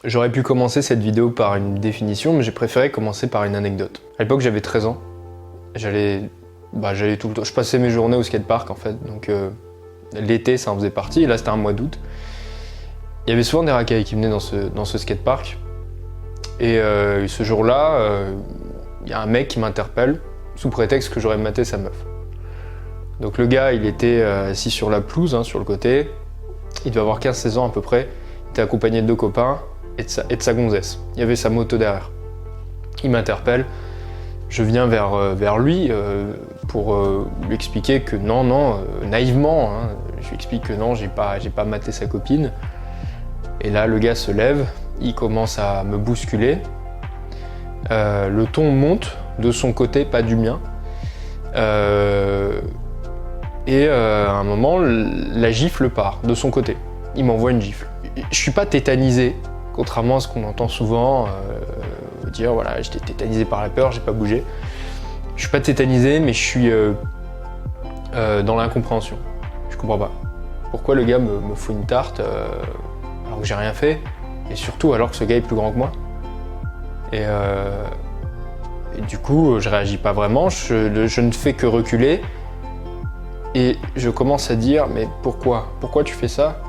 J'aurais pu commencer cette vidéo par une définition, mais j'ai préféré commencer par une anecdote. À l'époque, j'avais 13 ans. J'allais tout le temps. Je passais mes journées au skatepark en fait, donc l'été ça en faisait partie, et là c'était un mois d'août. Il y avait souvent des racailles qui venaient dans ce skatepark. Et ce jour-là, il y a un mec qui m'interpelle sous prétexte que j'aurais maté sa meuf. Donc le gars, il était assis sur la pelouse, sur le côté. Il devait avoir 15-16 ans à peu près. Il était accompagné de 2 copains et de sa gonzesse. Il y avait sa moto derrière. Il m'interpelle. Je viens vers lui pour lui expliquer que non, naïvement, je lui explique que non, j'ai pas maté sa copine. Et là, le gars se lève, il commence à me bousculer. Le ton monte de son côté, pas du mien. Et à un moment, la gifle part de son côté. Il m'envoie une gifle. Je suis pas tétanisé, contrairement à ce qu'on entend souvent, dire voilà, j'étais tétanisé par la peur, j'ai pas bougé. Je suis pas tétanisé, mais je suis dans l'incompréhension. Je comprends pas. Pourquoi le gars me fout une tarte alors que j'ai rien fait, et surtout alors que ce gars est plus grand que moi. Et du coup, je réagis pas vraiment, je ne fais que reculer. Et je commence à dire, mais pourquoi tu fais ça?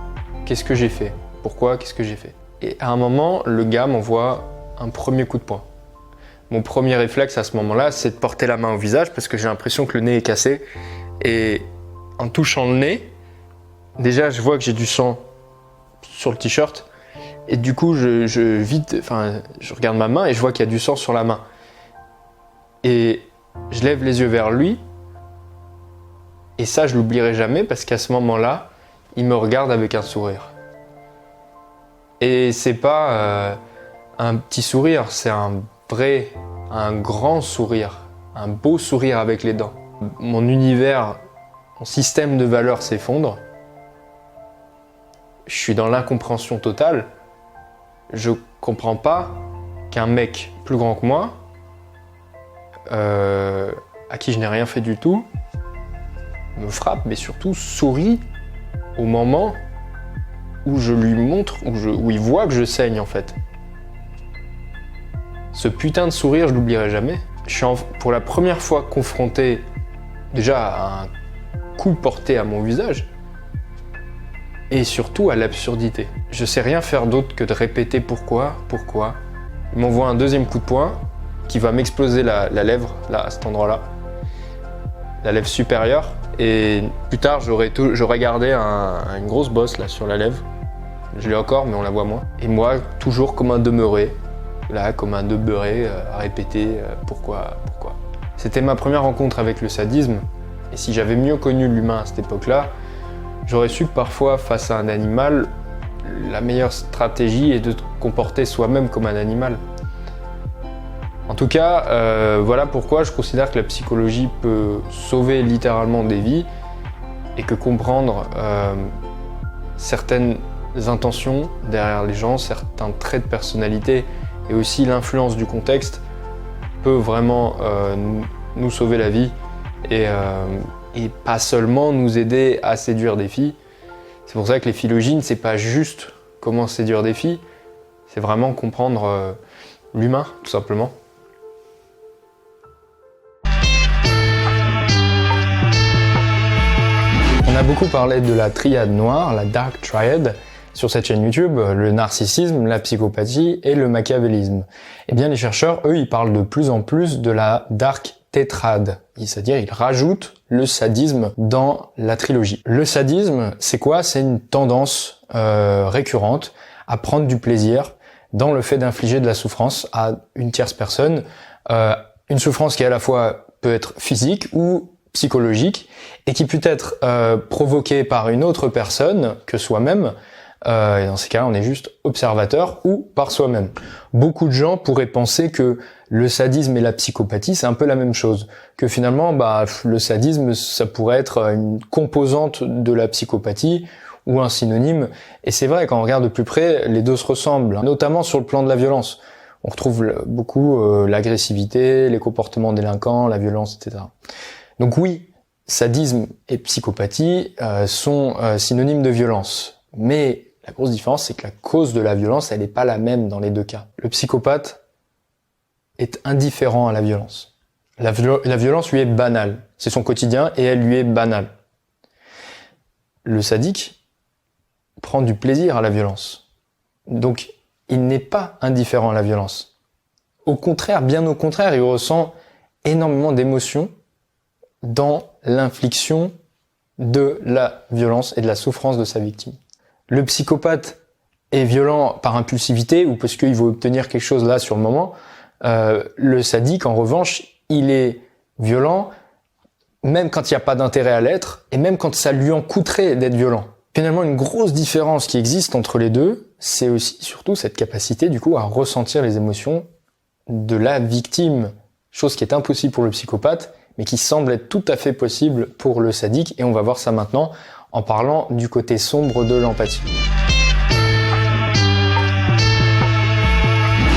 Qu'est-ce que j'ai fait? Pourquoi? Qu'est-ce que j'ai fait? Et à un moment, le gars m'envoie un premier coup de poing. Mon premier réflexe à ce moment-là, c'est de porter la main au visage parce que j'ai l'impression que le nez est cassé. Et en touchant le nez, déjà je vois que j'ai du sang sur le t-shirt. Et du coup, je regarde ma main et je vois qu'il y a du sang sur la main. Et je lève les yeux vers lui. Et ça, je l'oublierai jamais parce qu'à ce moment-là, il me regarde avec un sourire. Et c'est pas un petit sourire, c'est un grand sourire, un beau sourire avec les dents. Mon univers, mon système de valeurs s'effondre. Je suis dans l'incompréhension totale. Je comprends pas qu'un mec plus grand que moi, à qui je n'ai rien fait du tout, me frappe, mais surtout sourit au moment où je lui montre, où il voit que je saigne en fait. Ce putain de sourire, je l'oublierai jamais. Je suis pour la première fois confronté déjà à un coup porté à mon visage et surtout à l'absurdité. Je sais rien faire d'autre que de répéter pourquoi. Il m'envoie un deuxième coup de poing qui va m'exploser la lèvre, là, à cet endroit-là. La lèvre supérieure. Et plus tard, j'aurais gardé une grosse bosse là sur la lèvre. Je l'ai encore, mais on la voit moins. Et moi, toujours comme un demeuré, là, comme un demeuré, à répéter pourquoi. C'était ma première rencontre avec le sadisme. Et si j'avais mieux connu l'humain à cette époque-là, j'aurais su que parfois, face à un animal, la meilleure stratégie est de te comporter soi-même comme un animal. En tout cas, voilà pourquoi je considère que la psychologie peut sauver littéralement des vies et que comprendre certaines intentions derrière les gens, certains traits de personnalité et aussi l'influence du contexte peut vraiment nous sauver la vie et pas seulement nous aider à séduire des filles. C'est pour ça que les philogines, c'est pas juste comment séduire des filles, c'est vraiment comprendre l'humain, tout simplement. On a beaucoup parlé de la triade noire, la Dark Triad, sur cette chaîne YouTube, le narcissisme, la psychopathie et le machiavélisme. Eh bien, les chercheurs, eux, ils parlent de plus en plus de la Dark Tétrade, c'est-à-dire ils rajoutent le sadisme dans la trilogie. Le sadisme, c'est quoi? C'est une tendance récurrente à prendre du plaisir dans le fait d'infliger de la souffrance à une tierce personne, une souffrance qui à la fois peut être physique ou psychologique et qui peut être provoquée par une autre personne que soi-même, et dans ces cas-là on est juste observateur, ou par soi-même. Beaucoup de gens pourraient penser que le sadisme et la psychopathie c'est un peu la même chose, que finalement le sadisme ça pourrait être une composante de la psychopathie ou un synonyme, et c'est vrai quand on regarde de plus près les deux se ressemblent, notamment sur le plan de la violence. On retrouve beaucoup l'agressivité, les comportements délinquants, la violence, etc. Donc oui, sadisme et psychopathie sont synonymes de violence, mais La grosse différence, c'est que la cause de la violence, elle n'est pas la même dans les deux cas. Le psychopathe est indifférent à la violence. La violence lui est banale. C'est son quotidien et elle lui est banale. Le sadique prend du plaisir à la violence. Donc, il n'est pas indifférent à la violence. Au contraire, bien au contraire, il ressent énormément d'émotions dans l'infliction de la violence et de la souffrance de sa victime. Le psychopathe est violent par impulsivité ou parce qu'il veut obtenir quelque chose là sur le moment. Le sadique, en revanche, il est violent même quand il n'y a pas d'intérêt à l'être et même quand ça lui en coûterait d'être violent. Finalement, une grosse différence qui existe entre les deux, c'est aussi surtout cette capacité du coup à ressentir les émotions de la victime, chose qui est impossible pour le psychopathe, mais qui semble être tout à fait possible pour le sadique, et on va voir ça maintenant en parlant du côté sombre de l'empathie.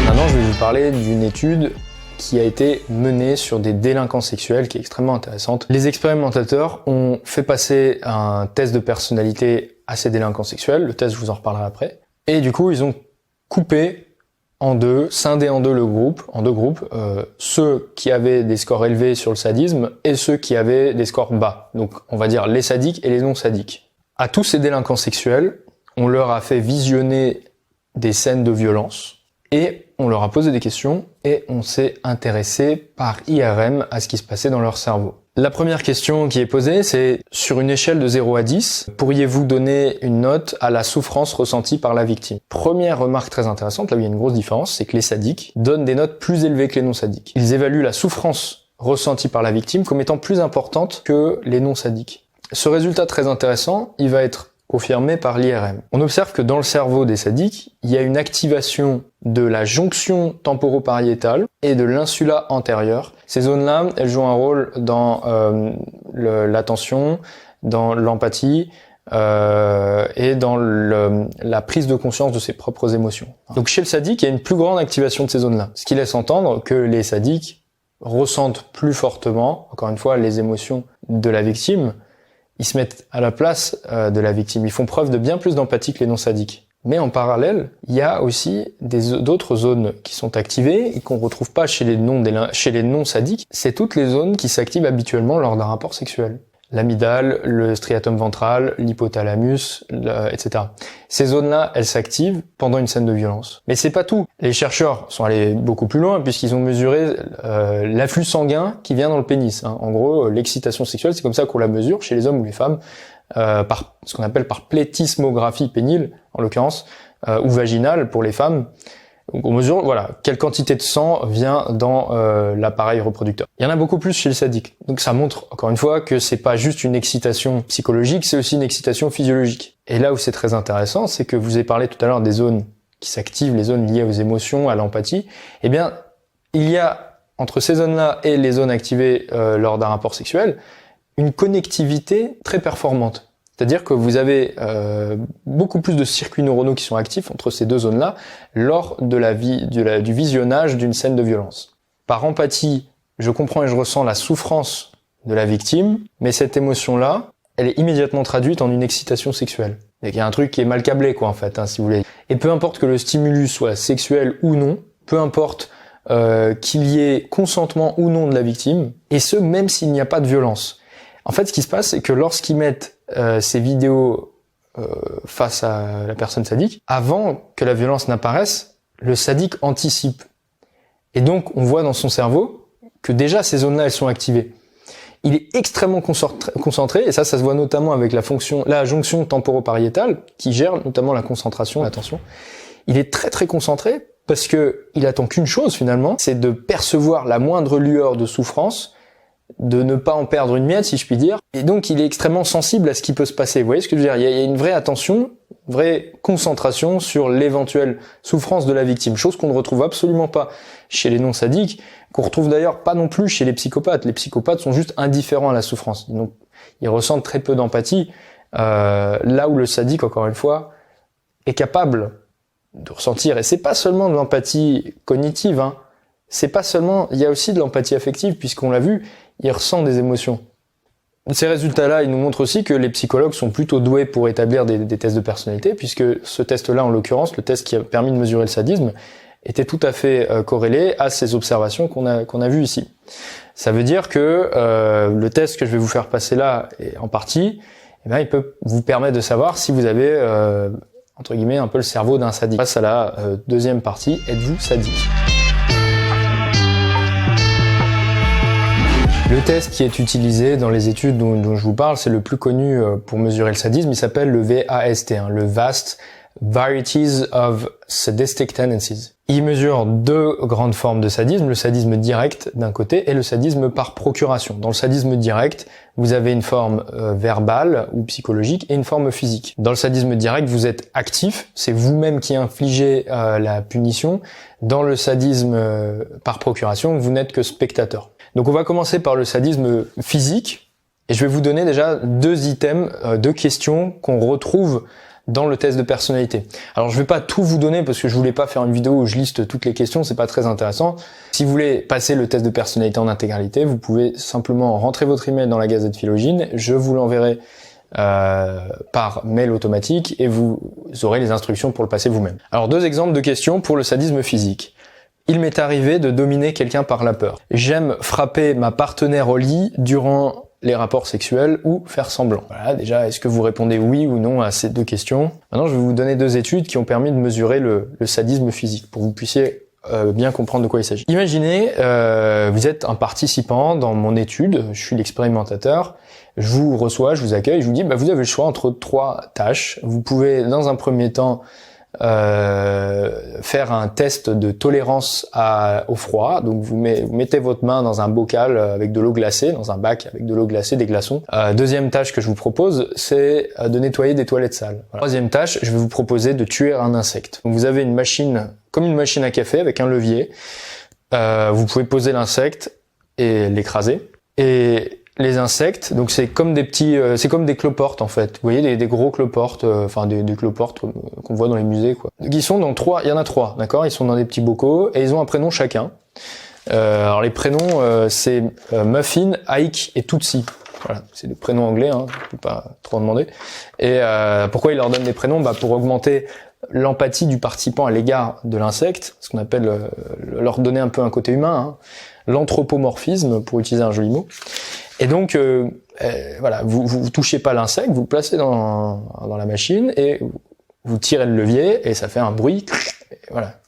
Maintenant, je vais vous parler d'une étude qui a été menée sur des délinquants sexuels, qui est extrêmement intéressante. Les expérimentateurs ont fait passer un test de personnalité à ces délinquants sexuels, le test je vous en reparlerai après, et du coup ils ont coupé en deux, scindé en deux le groupe, en deux groupes, ceux qui avaient des scores élevés sur le sadisme et ceux qui avaient des scores bas. Donc on va dire les sadiques et les non sadiques. À tous ces délinquants sexuels, on leur a fait visionner des scènes de violence et on leur a posé des questions et on s'est intéressé par IRM à ce qui se passait dans leur cerveau. La première question qui est posée, c'est sur une échelle de 0 à 10, pourriez-vous donner une note à la souffrance ressentie par la victime? Première remarque très intéressante, là où il y a une grosse différence, c'est que les sadiques donnent des notes plus élevées que les non-sadiques. Ils évaluent la souffrance ressentie par la victime comme étant plus importante que les non-sadiques. Ce résultat très intéressant, il va être confirmé par l'IRM. On observe que dans le cerveau des sadiques, il y a une activation de la jonction temporopariétale et de l'insula antérieure. Ces zones-là, elles jouent un rôle dans l'attention, dans l'empathie et dans la prise de conscience de ses propres émotions. Donc chez le sadique, il y a une plus grande activation de ces zones-là, ce qui laisse entendre que les sadiques ressentent plus fortement, encore une fois, les émotions de la victime. Ils se mettent à la place de la victime. Ils font preuve de bien plus d'empathie que les non-sadiques. Mais en parallèle, il y a aussi d'autres zones qui sont activées et qu'on retrouve pas chez les non-sadiques. C'est toutes les zones qui s'activent habituellement lors d'un rapport sexuel. L'amygdale, le striatum ventral, l'hypothalamus, etc. Ces zones-là, elles s'activent pendant une scène de violence. Mais c'est pas tout. Les chercheurs sont allés beaucoup plus loin puisqu'ils ont mesuré l'afflux sanguin qui vient dans le pénis. En gros, l'excitation sexuelle, c'est comme ça qu'on la mesure chez les hommes ou les femmes, par ce qu'on appelle par plétismographie pénile, en l'occurrence, ou vaginale pour les femmes. Donc on mesure, voilà, quelle quantité de sang vient dans l'appareil reproducteur. Il y en a beaucoup plus chez le sadique. Donc ça montre, encore une fois, que c'est pas juste une excitation psychologique, c'est aussi une excitation physiologique. Et là où c'est très intéressant, c'est que vous avez parlé tout à l'heure des zones qui s'activent, les zones liées aux émotions, à l'empathie. Eh bien, il y a, entre ces zones-là et les zones activées lors d'un rapport sexuel, une connectivité très performante. C'est-à-dire que vous avez beaucoup plus de circuits neuronaux qui sont actifs entre ces deux zones-là lors de du visionnage d'une scène de violence. Par empathie, je comprends et je ressens la souffrance de la victime, mais cette émotion-là, elle est immédiatement traduite en une excitation sexuelle. Il y a un truc qui est mal câblé, quoi, en fait, si vous voulez. Et peu importe que le stimulus soit sexuel ou non, peu importe qu'il y ait consentement ou non de la victime, et ce, même s'il n'y a pas de violence. En fait, ce qui se passe, c'est que lorsqu'ils mettent ces vidéos face à la personne sadique, avant que la violence n'apparaisse, le sadique anticipe. Et donc, on voit dans son cerveau que déjà ces zones-là, elles sont activées. Il est extrêmement concentré, et ça se voit notamment avec la jonction temporopariétale, qui gère notamment la concentration, l'attention. Il est très très concentré, parce que il attend qu'une chose finalement, c'est de percevoir la moindre lueur de souffrance, de ne pas en perdre une miette, si je puis dire. Et donc, il est extrêmement sensible à ce qui peut se passer. Vous voyez ce que je veux dire? Il y a une vraie attention, une vraie concentration sur l'éventuelle souffrance de la victime. Chose qu'on ne retrouve absolument pas chez les non-sadiques, qu'on retrouve d'ailleurs pas non plus chez les psychopathes. Les psychopathes sont juste indifférents à la souffrance. Donc, ils ressentent très peu d'empathie. Là où le sadique, encore une fois, est capable de ressentir. Et c'est pas seulement de l'empathie cognitive, hein. C'est pas seulement, il y a aussi de l'empathie affective, puisqu'on l'a vu, il ressent des émotions. Ces résultats-là, ils nous montrent aussi que les psychologues sont plutôt doués pour établir des tests de personnalité, puisque ce test-là, en l'occurrence, le test qui a permis de mesurer le sadisme, était tout à fait corrélé à ces observations qu'on a vues ici. Ça veut dire que le test que je vais vous faire passer là, en partie, eh bien, il peut vous permettre de savoir si vous avez, entre guillemets, un peu le cerveau d'un sadique. Face à la deuxième partie, êtes-vous sadique ? Le test qui est utilisé dans les études dont je vous parle, c'est le plus connu pour mesurer le sadisme, il s'appelle le VAST, le Vast Varieties of Sadistic Tendencies. Il mesure deux grandes formes de sadisme, le sadisme direct d'un côté et le sadisme par procuration. Dans le sadisme direct, vous avez une forme verbale ou psychologique et une forme physique. Dans le sadisme direct, vous êtes actif, c'est vous-même qui infligez la punition. Dans le sadisme par procuration, vous n'êtes que spectateur. Donc on va commencer par le sadisme physique et je vais vous donner déjà deux items, deux questions qu'on retrouve dans le test de personnalité. Alors je vais pas tout vous donner parce que je voulais pas faire une vidéo où je liste toutes les questions, c'est pas très intéressant. Si vous voulez passer le test de personnalité en intégralité, vous pouvez simplement rentrer votre email dans la Gazette Philogine, je vous l'enverrai par mail automatique et vous aurez les instructions pour le passer vous-même. Alors deux exemples de questions pour le sadisme physique. Il m'est arrivé de dominer quelqu'un par la peur. J'aime frapper ma partenaire au lit durant les rapports sexuels ou faire semblant. Voilà, déjà, est-ce que vous répondez oui ou non à ces deux questions ? Maintenant, je vais vous donner deux études qui ont permis de mesurer le sadisme physique pour que vous puissiez bien comprendre de quoi il s'agit. Imaginez, vous êtes un participant dans mon étude, je suis l'expérimentateur, je vous reçois, je vous accueille, je vous dis, vous avez le choix entre trois tâches. Vous pouvez, dans un premier temps, faire un test de tolérance au froid. Donc vous mettez votre main dans un bocal avec de l'eau glacée, dans un bac avec de l'eau glacée, des glaçons. Deuxième tâche que je vous propose, c'est de nettoyer des toilettes sales. Voilà. Troisième tâche, je vais vous proposer de tuer un insecte. Donc vous avez une machine, comme une machine à café avec un levier. Vous pouvez poser l'insecte et l'écraser. Et les insectes, donc c'est comme des petits, c'est comme des cloportes en fait. Vous voyez des gros cloportes, des cloportes qu'on voit dans les musées quoi. Donc ils sont dans trois, il y en a trois, d'accord. Ils sont dans des petits bocaux et ils ont un prénom chacun. Alors les prénoms c'est Muffin, Ike et Tootsie. Voilà, c'est des prénoms anglais, hein, je peux pas trop en demander. Et pourquoi ils leur donnent des prénoms ? Pour augmenter l'empathie du participant à l'égard de l'insecte, ce qu'on appelle leur donner un peu un côté humain, hein. L'anthropomorphisme pour utiliser un joli mot. Et donc, voilà, vous touchez pas l'insecte, vous le placez dans la machine et vous tirez le levier et ça fait un bruit. Et voilà.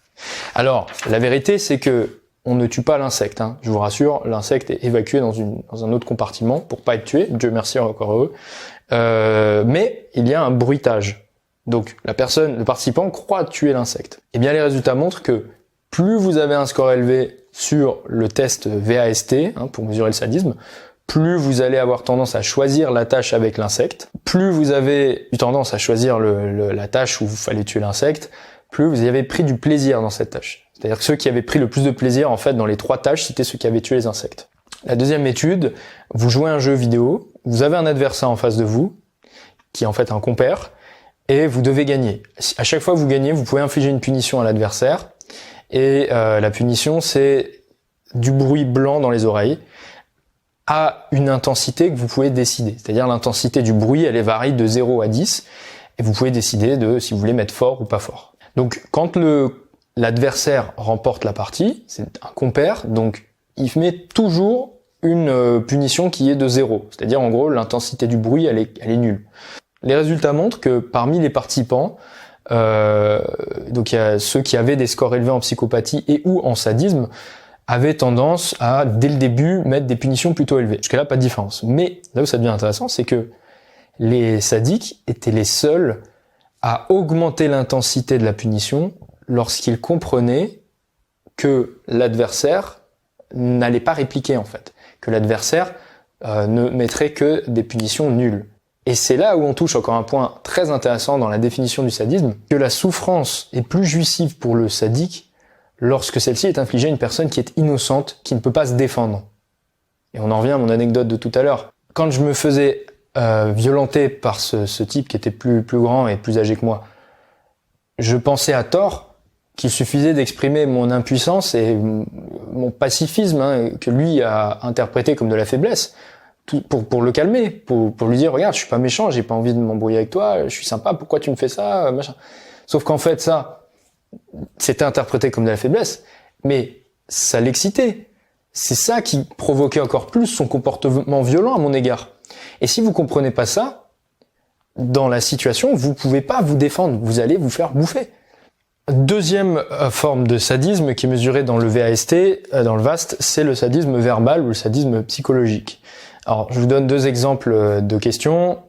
Alors, la vérité, c'est que on ne tue pas l'insecte. Hein. Je vous rassure, l'insecte est évacué dans un autre compartiment pour pas être tué. Dieu merci, encore heureux. Mais il y a un bruitage. Donc, le participant croit tuer l'insecte. Eh bien, les résultats montrent que plus vous avez un score élevé sur le test VAST, hein, pour mesurer le sadisme, plus vous allez avoir tendance à choisir la tâche avec l'insecte, plus vous avez eu tendance à choisir la tâche où vous fallait tuer l'insecte, plus vous avez pris du plaisir dans cette tâche. C'est-à-dire que ceux qui avaient pris le plus de plaisir, en fait, dans les trois tâches, c'était ceux qui avaient tué les insectes. La deuxième étude, vous jouez un jeu vidéo, vous avez un adversaire en face de vous, qui est en fait un compère, et vous devez gagner. À chaque fois que vous gagnez, vous pouvez infliger une punition à l'adversaire, et la punition, c'est du bruit blanc dans les oreilles, à une intensité que vous pouvez décider. C'est-à-dire l'intensité du bruit, elle est varie de 0 à 10, et vous pouvez décider de si vous voulez mettre fort ou pas fort. Donc quand l'adversaire remporte la partie, c'est un compère, donc il met toujours une punition qui est de 0. C'est-à-dire en gros l'intensité du bruit, elle est nulle. Les résultats montrent que parmi les participants, donc il y a ceux qui avaient des scores élevés en psychopathie et ou en sadisme, avaient tendance à, dès le début, mettre des punitions plutôt élevées. Jusqu'à là, pas de différence. Mais là où ça devient intéressant, c'est que les sadiques étaient les seuls à augmenter l'intensité de la punition lorsqu'ils comprenaient que l'adversaire n'allait pas répliquer, en fait. Que l'adversaire ne mettrait que des punitions nulles. Et c'est là où on touche encore un point très intéressant dans la définition du sadisme, que la souffrance est plus jouissive pour le sadique lorsque celle-ci est infligée à une personne qui est innocente, qui ne peut pas se défendre. Et on en revient à mon anecdote de tout à l'heure. Quand je me faisais violenter par ce type qui était plus grand et plus âgé que moi, je pensais à tort qu'il suffisait d'exprimer mon impuissance et mon pacifisme, hein, que lui a interprété comme de la faiblesse, pour le calmer, pour lui dire regarde, je suis pas méchant, j'ai pas envie de m'embrouiller avec toi, je suis sympa, pourquoi tu me fais ça, machin. Sauf qu'en fait ça, c'était interprété comme de la faiblesse, mais ça l'excitait. C'est ça qui provoquait encore plus son comportement violent à mon égard. Et si vous comprenez pas ça, dans la situation, vous pouvez pas vous défendre, vous allez vous faire bouffer. Deuxième forme de sadisme qui est mesurée dans le VAST, dans le VAST, c'est le sadisme verbal ou le sadisme psychologique. Alors, je vous donne 2 exemples de questions.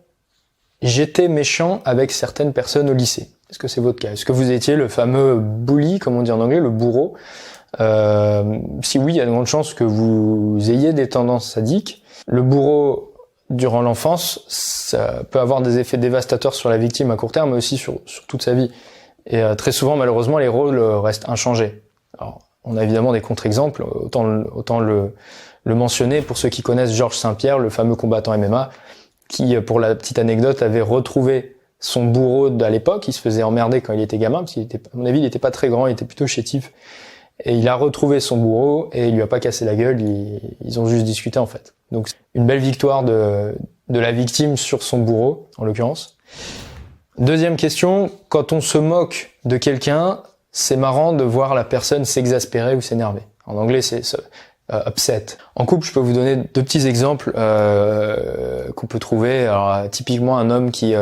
J'étais méchant avec certaines personnes au lycée. Est-ce que c'est votre cas? Est-ce que vous étiez le fameux bully, comme on dit en anglais, le bourreau? Si oui, il y a de grandes chances que vous ayez des tendances sadiques. Le bourreau, durant l'enfance, ça peut avoir des effets dévastateurs sur la victime à court terme, mais aussi sur toute sa vie. Et très souvent, malheureusement, les rôles restent inchangés. Alors, on a évidemment des contre-exemples, autant le mentionner pour ceux qui connaissent Georges Saint-Pierre, le fameux combattant MMA, qui, pour la petite anecdote, avait retrouvé son bourreau à l'époque. Il se faisait emmerder quand il était gamin, parce à mon avis, il était pas très grand, il était plutôt chétif. Et il a retrouvé son bourreau et il lui a pas cassé la gueule, ils ont juste discuté en fait. Donc, une belle victoire de la victime sur son bourreau, en l'occurrence. Deuxième question, quand on se moque de quelqu'un, c'est marrant de voir la personne s'exaspérer ou s'énerver. En anglais, c'est upset. En couple, je peux vous donner 2 petits exemples qu'on peut trouver. Alors, typiquement, un homme qui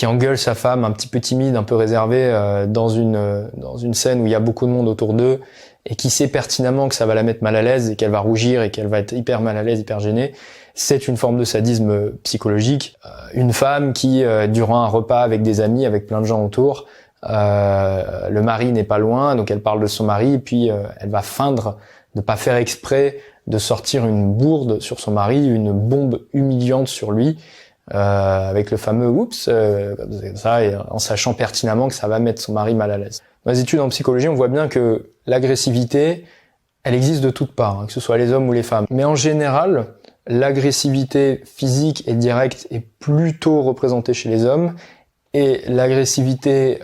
engueule sa femme, un petit peu timide, un peu réservé, dans une scène où il y a beaucoup de monde autour d'eux et qui sait pertinemment que ça va la mettre mal à l'aise et qu'elle va rougir et qu'elle va être hyper mal à l'aise, hyper gênée. C'est une forme de sadisme psychologique. Une femme qui, durant un repas avec des amis, avec plein de gens autour, le mari n'est pas loin, donc elle parle de son mari, et puis elle va feindre de pas faire exprès de sortir une bourde sur son mari, une bombe humiliante sur lui, avec le fameux oups, comme ça, et en sachant pertinemment que ça va mettre son mari mal à l'aise. Dans les études en psychologie, on voit bien que l'agressivité, elle existe de toutes parts, hein, que ce soit les hommes ou les femmes. Mais en général, l'agressivité physique et directe est plutôt représentée chez les hommes, et l'agressivité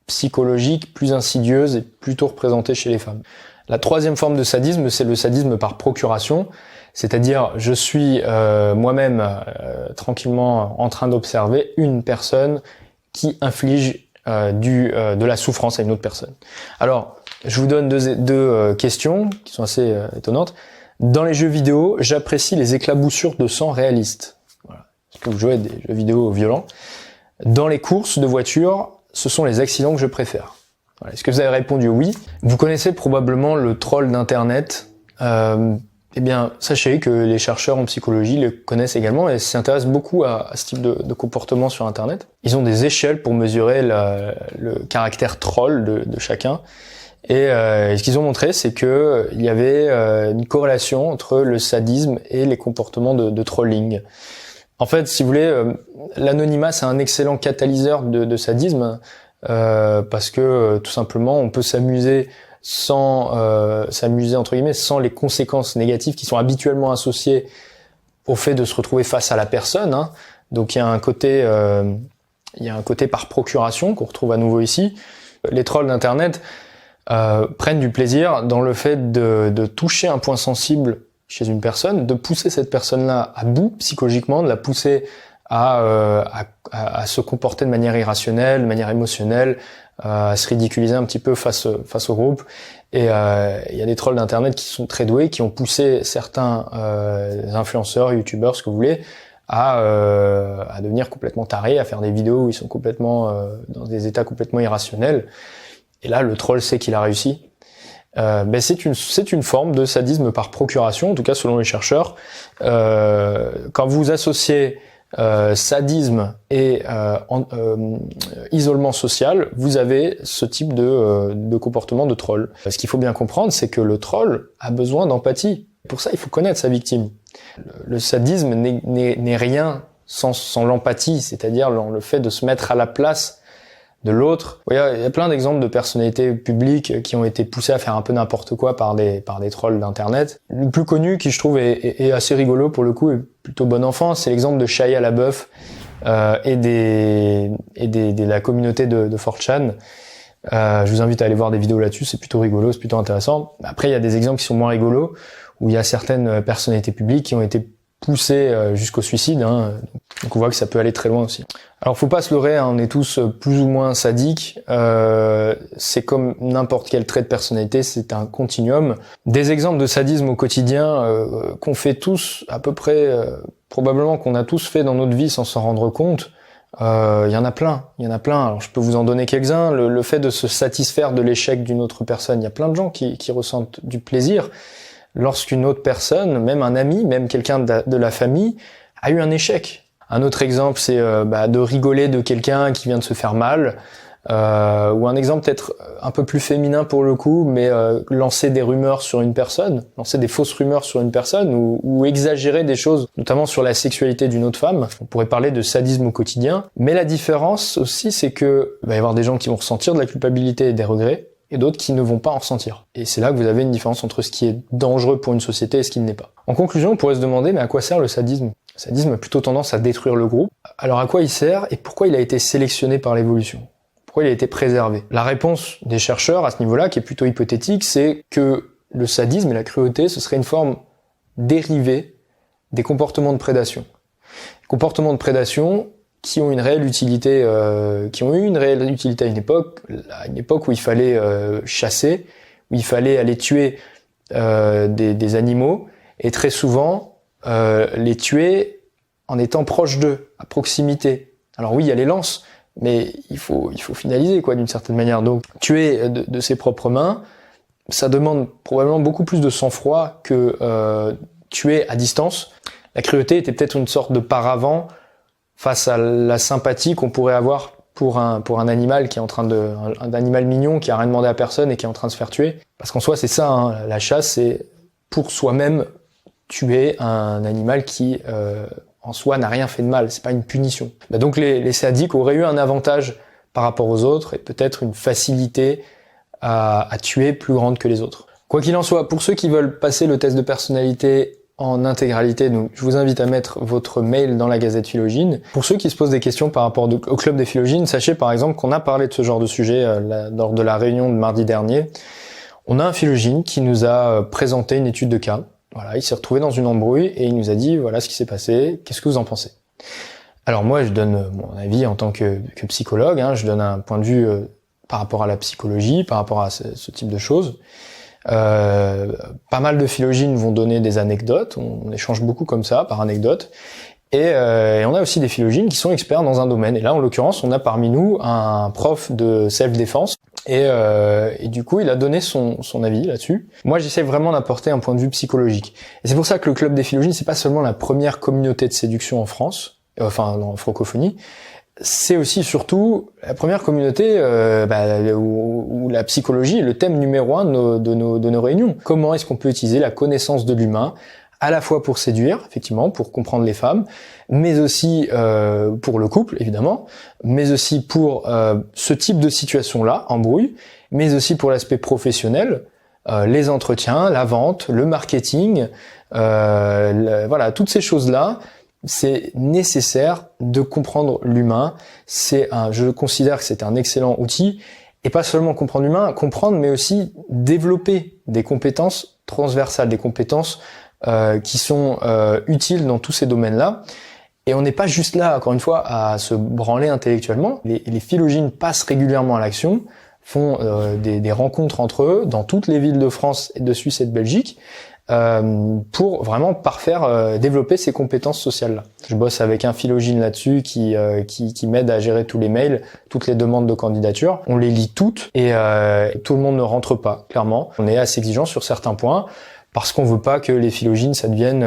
psychologique, plus insidieuse, est plutôt représentée chez les femmes. La troisième forme de sadisme, c'est le sadisme par procuration, c'est-à-dire je suis moi-même tranquillement en train d'observer une personne qui inflige de la souffrance à une autre personne. Alors, je vous donne deux questions qui sont assez étonnantes. Dans les jeux vidéo, j'apprécie les éclaboussures de sang réalistes. Voilà. Parce que vous jouez à des jeux vidéo violents. Dans les courses de voiture, ce sont les accidents que je préfère. Voilà. Est-ce que vous avez répondu oui? Vous connaissez probablement le troll d'internet. Eh bien, sachez que les chercheurs en psychologie le connaissent également et s'intéressent beaucoup à ce type de comportement sur internet. Ils ont des échelles pour mesurer le caractère troll de chacun. Et ce qu'ils ont montré, c'est que il y avait une corrélation entre le sadisme et les comportements de trolling. En fait, si vous voulez, l'anonymat, c'est un excellent catalyseur de sadisme, parce que tout simplement, on peut s'amuser entre guillemets, sans les conséquences négatives qui sont habituellement associées au fait de se retrouver face à la personne. Hein. Donc il y a un côté par procuration qu'on retrouve à nouveau ici. Les trolls d'internet prennent du plaisir dans le fait de toucher un point sensible chez une personne, de pousser cette personne-là à bout psychologiquement, de la pousser à se comporter de manière irrationnelle, de manière émotionnelle, à se ridiculiser un petit peu face au groupe. Et il y a des trolls d'internet qui sont très doués, qui ont poussé certains influenceurs, youtubeurs, ce que vous voulez, à devenir complètement tarés, à faire des vidéos où ils sont complètement dans des états complètement irrationnels. Et là, le troll sait qu'il a réussi. Mais c'est une forme de sadisme par procuration, en tout cas selon les chercheurs. Quand vous associez sadisme et isolement social, vous avez ce type de comportement de troll. Ce qu'il faut bien comprendre, c'est que le troll a besoin d'empathie. Pour ça, il faut connaître sa victime. Le sadisme n'est rien sans l'empathie, c'est-à-dire le fait de se mettre à la place de l'autre. Il y a plein d'exemples de personnalités publiques qui ont été poussées à faire un peu n'importe quoi par des trolls d'internet. Le plus connu, qui je trouve est assez rigolo pour le coup, et plutôt bon enfant, c'est l'exemple de Shia LaBeouf et de la communauté de 4chan. Je vous invite à aller voir des vidéos là-dessus, c'est plutôt rigolo, c'est plutôt intéressant. Après, il y a des exemples qui sont moins rigolos, où il y a certaines personnalités publiques qui ont été pousser jusqu'au suicide, hein. Donc on voit que ça peut aller très loin aussi. Alors faut pas se leurrer, hein, on est tous plus ou moins sadiques, c'est comme n'importe quel trait de personnalité, c'est un continuum. Des exemples de sadisme au quotidien qu'on fait tous à peu près, probablement qu'on a tous fait dans notre vie sans s'en rendre compte, il y en a plein. Alors je peux vous en donner quelques-uns. Le fait de se satisfaire de l'échec d'une autre personne, il y a plein de gens qui ressentent du plaisir lorsqu'une autre personne, même un ami, même quelqu'un de la famille, a eu un échec. Un autre exemple, c'est de rigoler de quelqu'un qui vient de se faire mal, ou un exemple peut-être un peu plus féminin pour le coup, mais lancer des rumeurs sur une personne, lancer des fausses rumeurs sur une personne, ou exagérer des choses, notamment sur la sexualité d'une autre femme. On pourrait parler de sadisme au quotidien, mais la différence aussi, c'est que il va y avoir des gens qui vont ressentir de la culpabilité et des regrets, et d'autres qui ne vont pas en ressentir. Et c'est là que vous avez une différence entre ce qui est dangereux pour une société et ce qui ne l'est pas. En conclusion, on pourrait se demander, mais à quoi sert le sadisme ? Le sadisme a plutôt tendance à détruire le groupe. Alors à quoi il sert et pourquoi il a été sélectionné par l'évolution ? Pourquoi il a été préservé ? La réponse des chercheurs à ce niveau-là, qui est plutôt hypothétique, c'est que le sadisme et la cruauté, ce serait une forme dérivée des comportements de prédation. Les comportements de prédation qui ont une réelle utilité, qui ont eu une réelle utilité à une époque où il fallait chasser, où il fallait aller tuer des animaux, et très souvent les tuer en étant proche d'eux, à proximité. Alors oui, il y a les lances, mais il faut finaliser d'une certaine manière. Donc tuer de ses propres mains, ça demande probablement beaucoup plus de sang-froid que tuer à distance. La cruauté était peut-être une sorte de paravent face à la sympathie qu'on pourrait avoir pour un animal qui est un animal mignon qui a rien demandé à personne et qui est en train de se faire tuer. Parce qu'en soi, c'est ça, hein, la chasse, c'est pour soi-même tuer un animal qui, en soi, n'a rien fait de mal. C'est pas une punition. Donc les sadiques auraient eu un avantage par rapport aux autres et peut-être une facilité à tuer plus grande que les autres. Quoi qu'il en soit, pour ceux qui veulent passer le test de personnalité en intégralité, donc je vous invite à mettre votre mail dans la Gazette Philogine. Pour ceux qui se posent des questions par rapport au Club des Philogines, sachez par exemple qu'on a parlé de ce genre de sujet lors de la réunion de mardi dernier. On a un Philogine qui nous a présenté une étude de cas. Voilà, il s'est retrouvé dans une embrouille et il nous a dit voilà ce qui s'est passé, qu'est-ce que vous en pensez ? Alors moi je donne mon avis en tant que psychologue, hein, je donne un point de vue par rapport à la psychologie, par rapport à ce type de choses. Pas mal de philogines vont donner des anecdotes, on échange beaucoup comme ça, par anecdote, et on a aussi des philogines qui sont experts dans un domaine, et là en l'occurrence on a parmi nous un prof de self-défense, et du coup il a donné son avis là-dessus. Moi j'essaie vraiment d'apporter un point de vue psychologique, et c'est pour ça que le Club des Philogines c'est pas seulement la première communauté de séduction en France, en francophonie, c'est aussi surtout la première communauté où la psychologie est le thème numéro 1 de nos réunions. Comment est-ce qu'on peut utiliser la connaissance de l'humain à la fois pour séduire, effectivement, pour comprendre les femmes, mais aussi pour le couple, évidemment, mais aussi pour ce type de situation-là, embrouille, mais aussi pour l'aspect professionnel, les entretiens, la vente, le marketing, voilà, toutes ces choses-là. C'est nécessaire de comprendre l'humain. Je considère que c'est un excellent outil, et pas seulement comprendre l'humain, mais aussi développer des compétences transversales, des compétences qui sont utiles dans tous ces domaines-là. Et on n'est pas juste là, encore une fois, à se branler intellectuellement. Les philogines passent régulièrement à l'action, font des rencontres entre eux dans toutes les villes de France et de Suisse et de Belgique, pour vraiment développer ces compétences sociales-là. Je bosse avec un philogine là-dessus qui m'aide à gérer tous les mails, toutes les demandes de candidature. On les lit toutes et tout le monde ne rentre pas, clairement. On est assez exigeant sur certains points parce qu'on veut pas que les philogines ça devienne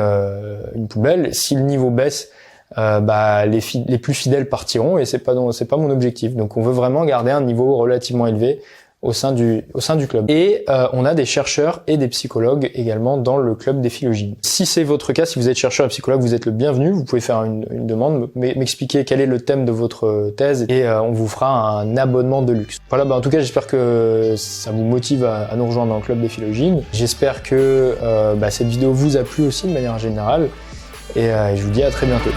une poubelle. Si le niveau baisse, les plus fidèles partiront et c'est pas mon objectif. Donc on veut vraiment garder un niveau relativement élevé au sein du club. Et on a des chercheurs et des psychologues également dans le Club des Philogines. Si c'est votre cas, si vous êtes chercheur et psychologue, vous êtes le bienvenu. Vous pouvez faire une demande, m'expliquer quel est le thème de votre thèse et on vous fera un abonnement de luxe. Voilà, en tout cas, j'espère que ça vous motive à nous rejoindre dans le Club des Philogines. J'espère que cette vidéo vous a plu aussi de manière générale et je vous dis à très bientôt.